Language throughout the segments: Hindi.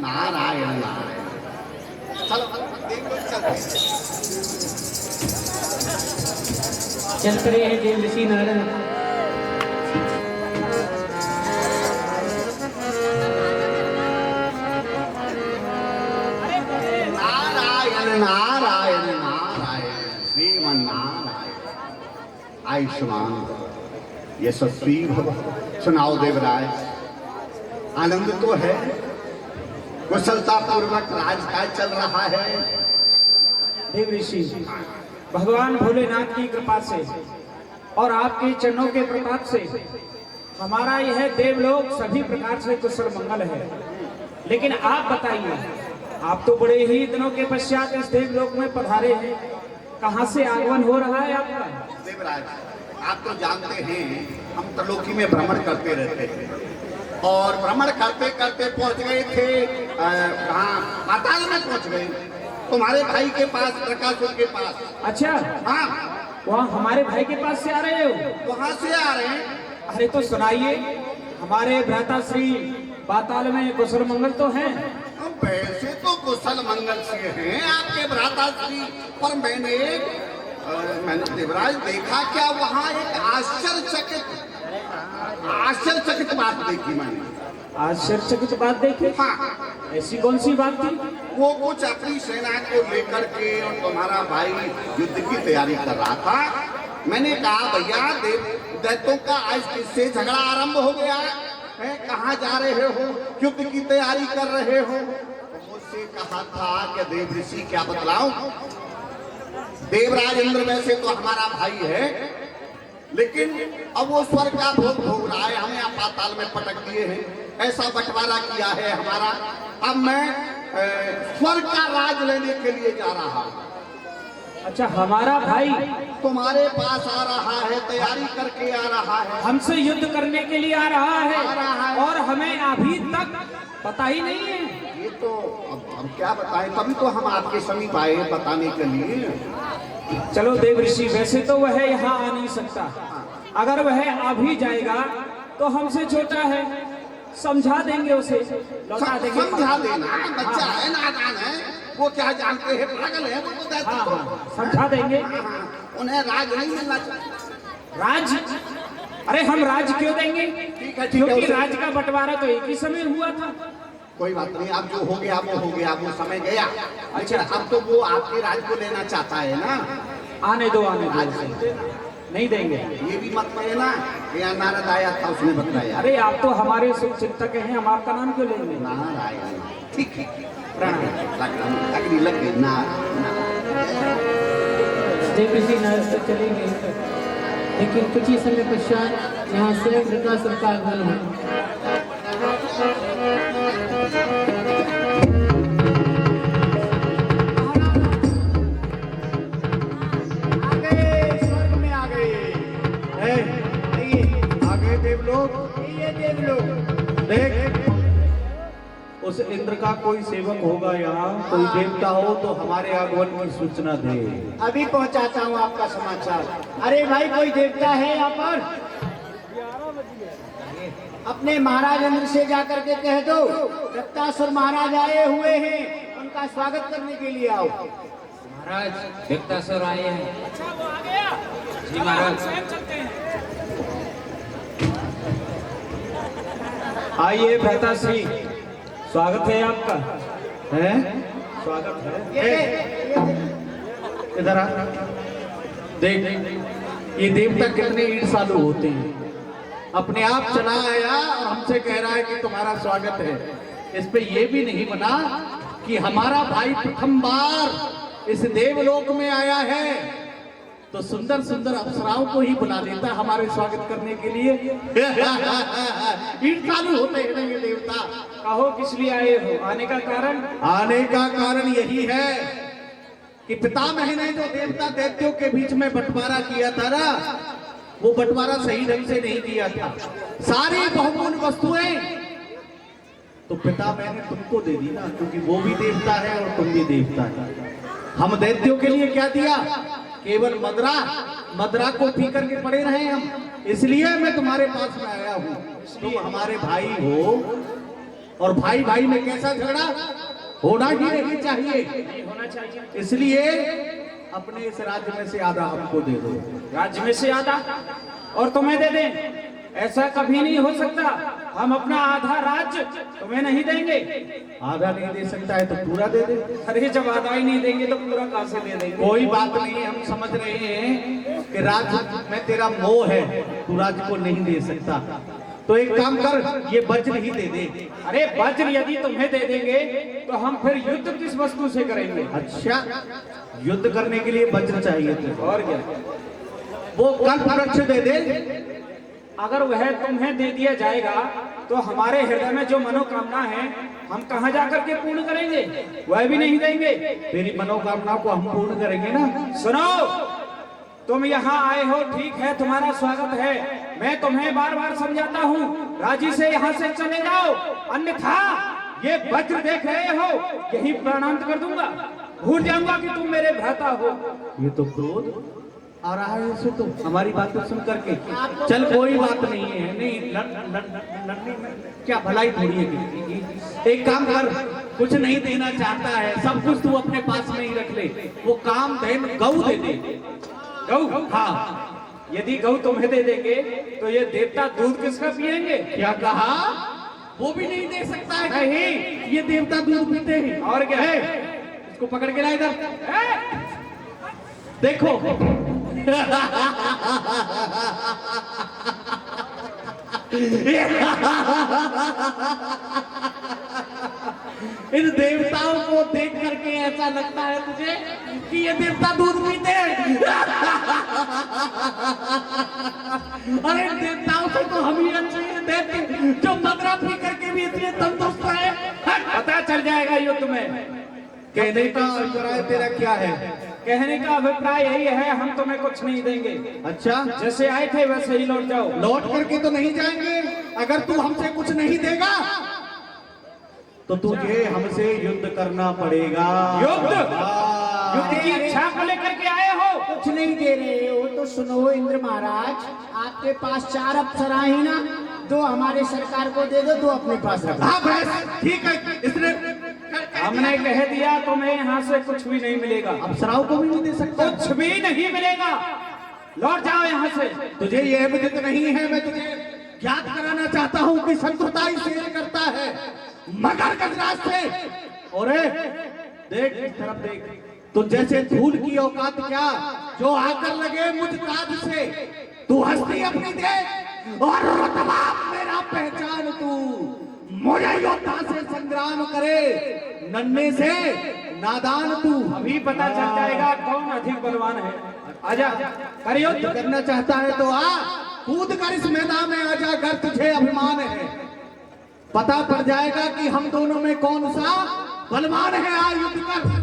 नारायण नारायण। चलो चल पड़े हैं देव ऋषि नारायण। नारायण नारायण नारायण श्रीमन नारायण। आयुष्मान यशस्वी भव। सुनाओ देवराज, आनंद तो है, कुशलता पूर्वक राजकाज चल रहा है। देव ऋषि भगवान भोलेनाथ की कृपा से और आपके चरणों के प्रताप से हमारा यह देवलोक सभी प्रकार से कुशल मंगल है। लेकिन आप बताइए, आप तो बड़े ही दिनों के पश्चात इस देवलोक में पधारे हैं, कहाँ से आगमन हो रहा है आपका? देवराज, आप तो जानते हैं हम त्रिलोकी में भ्रमण करते रहते हैं और भ्रमण करते करते पहुंच गए थे कहाँ, पाताल में पहुंच गए, तुम्हारे भाई के पास, प्रकाशुर के पास। अच्छा, हाँ, वहाँ हमारे भाई के पास से आ रहे हो? वहां से आ रहे हैं। अरे तो सुनाइए, हमारे भ्राताश्री पाताल में कुशल मंगल तो हैं। वैसे तो कुशल मंगल से हैं आपके भ्राताश्री, पर मैंने देवराज देखा क्या वहाँ एक आश्चर्यचकित बात देखी मैंने। आश्चर्यचकित बात देखी? हाँ, ऐसी कौन सी बात थी? वो कुछ अपनी सेना को लेकर के और तुम्हारा भाई युद्ध की तैयारी कर रहा था। मैंने कहा भैया दैत्यों का आज किससे झगड़ा आरंभ हो गया है, कहाँ जा रहे हो, युद्ध की तैयारी कर रहे हो? तो मुझसे कहा था कि देव ऋषि क्या बतलाऊं, देवराज इंद्र वैसे तो हमारा भाई है, लेकिन अब वो स्वर्ग का भोग भोग रहा है, हमें आप पाताल में पटक दिए हैं, ऐसा बंटवारा किया है हमारा। अब मैं स्वर्ग का राज लेने के लिए जा रहा हूं। अच्छा, हमारा भाई तुम्हारे पास आ रहा है, तैयारी करके आ रहा है, हमसे युद्ध करने के लिए आ रहा है, और हमें अभी तक पता ही नहीं है। ये तो अब क्या बताएं, तभी तो हम आपके समीप आए बताने के लिए। चलो देव ऋषि, वैसे तो वह यहाँ आ नहीं सकता, अगर वह आ भी जाएगा तो हमसे छोटा है, समझा देंगे उसे, लौटा देंगे। समझा देना, बच्चा है, नादान है, वो क्या जानते हैं, पागल है वो तो। हाँ, समझा देंगे। उन्हें राज नहीं मिलना चाहिए। राज? अरे हम राज क्यों देंगे? ठीक है, क्योंकि राज का बंटवारा तो एक ही समय हुआ था। कोई बात नहीं, अब जो हो गया वो हो गया, वो समय गया। अच्छा, अब तो वो आपके राज को लेना चाहता है ना। आने दो, आने दो, नहीं देंगे। ये भी मत कहना या नारद आया था उसने बताया। अरे आप तो हमारे शुभ चिंतक हैं, हम आपका नाम क्यों लेंगे? नारायण, ठीक है, प्रणाम। लग गई ना। देव ऋषि नारद तक चले गए, लेकिन कुछ ही समय पश्चात यहाँ स्वयं वृत्रासुर का आगमन हुआ। देख, उस इंद्र का कोई सेवक होगा यहाँ, कोई देवता हो तो हमारे आगमन की सूचना दे। अभी पहुंचाता हूँ आपका समाचार। अरे भाई, कोई देवता है यहाँ पर? अपने महाराज इंद्र से जाकर के कह दो दत्तासुर महाराज आए हुए हैं, उनका स्वागत करने के लिए आओ। महाराज दत्तासुर आए हैं। अच्छा, वो आ गया? जी महाराज। आइए भ्राताश्री, स्वागत है आपका। है? स्वागत है। इधर आ, देख, ये देवता कितने ईर्ष्यालु होते हैं। अपने आप चला आया और हमसे कह रहा है कि तुम्हारा स्वागत है। इस पे ये भी नहीं बना कि हमारा भाई प्रथम बार इस देवलोक में आया है, तो सुंदर सुंदर अप्सराओं को ही बुला देता हमारे स्वागत करने के लिए। ईर्ष्यालु होते हैं ये देवता। कहो किस लिए आए हो? आने का कारण? आने का कारण यही है कि पितामह ने जो देवता दैत्यों के बीच में बंटवारा किया था ना, वो बंटवारा सही ढंग से नहीं किया था। सारी बहुमूल्य वस्तुएं तो पितामह ने तुमको दे दी ना, क्योंकि वो भी देवता है और तुम भी देवता है। हम दैत्यों के लिए क्या दिया? केवल मदरा को पी करके पड़े रहे हम, इसलिए मैं तुम्हारे पास में आया हूँ। तुम हमारे भाई हो, और भाई भाई में कैसा झगड़ा होना ही नहीं चाहिए। नहीं होना चाहिए। इसलिए अपने इस राज्य में से आधा हमको दे दो। राज्य में से आधा और तुम्हें दे दें, ऐसा कभी नहीं हो सकता। हम अपना आधा राज्य तुम्हें नहीं देंगे। आधा नहीं दे सकता है तो पूरा दे दे। अरे जब आधा ही नहीं देंगे तो पूरा कहां से दे देंगे? कोई बात नहीं, हम समझ रहे हैं कि राज्य में तेरा मोह है, तू राज्य को नहीं दे सकता। तो एक काम कर, ये वज्र ही दे दे। अरे वज्र यदि तुम्हें दे देंगे तो हम फिर युद्ध किस वस्तु से करेंगे? अच्छा, युद्ध करने के लिए वज्र चाहिए थे। और क्या? वो कल्प वृक्ष दे दे। अगर वह तुम्हें दे दिया जाएगा तो हमारे हृदय में जो मनोकामना है हम कहां जाकर के पूर्ण करेंगे? वह भी नहीं देंगे। तेरी मनोकामना को हम पूर्ण करेंगे ना। सुनो, तुम यहाँ आए हो, ठीक है, तुम्हारा स्वागत है। मैं तुम्हें बार बार समझाता हूँ, राजी से यहाँ से चले जाओ, अन्यथा ये वज्र देख रहे हो यही प्राणांत कर दूंगा। भूल जाऊंगा कि तुम मेरे भ्राता हो। ये तो क्रोध आ रहा है इसे तो हमारी बातें सुन करके। चल कोई बात नहीं है, नहीं लड़ने में क्या भलाई थोड़ी है किसी। एक काम कर, कुछ नहीं देना चाहता है, सब कुछ तू अपने पास में ही रख ले। वो काम धैन गौ दे दे। गौ? हाँ, यदि गौ तुम्हें दे देंगे तो ये देवता दूध किसका पिएंगे? क्या कहा? वो भी नहीं दे सकता है। नहीं, ये देवता दूध पीते हैं। और क्या है? इसको पकड़ के ला इधर। देखो इन देवताओं को देख करके ऐसा लगता है तुझे कि ये देवता दूध पीते हैं। अरे देवताओं से तो हम ही अच्छे हैं, देवते जो मदरा पी करके भी इतने तंदुरुस्त है। पता चल जाएगा युद्ध में। कहने का अभिप्राय तेरा क्या है? कहने का अभिप्राय यही है, हम तुम्हें कुछ नहीं देंगे। अच्छा, जैसे आए थे वैसे ही लौट जाओ। लौट करके तो नहीं जाएंगे। अगर तू हमसे कुछ नहीं देगा तो तुझे हमसे युद्ध करना पड़ेगा। युद्ध? युद्ध की इच्छा को लेकर के आए हो? कुछ नहीं दे रहे हो तो सुनो इंद्र महाराज, आपके पास 4 अप्सराएं हैं ना, 2 हमारे सरकार को दे दो, 2 अपने पास रखो। हाँ बस ठीक है, इसने हमने कह दिया तुम्हें यहाँ से कुछ भी नहीं मिलेगा। अप्सराओं को भी नहीं दे सकता। कुछ भी नहीं मिलेगा, लौट जाओ यहाँ से। तुझे यह विदित नहीं है, मैं तुझे ज्ञात कराना चाहता हूँ कि शत्रुताई शेर करता है मगर गजराज से। और देख इस तरफ देख, तो जैसे धूल की औकात क्या, जो आकर लगे मुझ ताज से। तू हस्ती अपनी देख और रुतबा मेरा पहचान। तू मुझे योद्धा से संग्राम करे, नन्हे से नादान तू। अभी पता चल जाएगा कौन अधिक बलवान है। आजा, कर युद्ध। करना चाहता है तो आ, कूद कर इस मैदान में आजा, अगर तुझे अभिमान है। पता पड़ जाएगा कि हम दोनों में कौन सा बलवान है। आ युद्ध कर।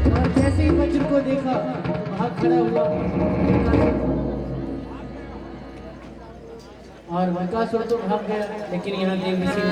और जैसे ही वज्र को देखा तो भाग खड़ा हुआ और बकासुर तो भाग गया, लेकिन यहाँ देव ऋषि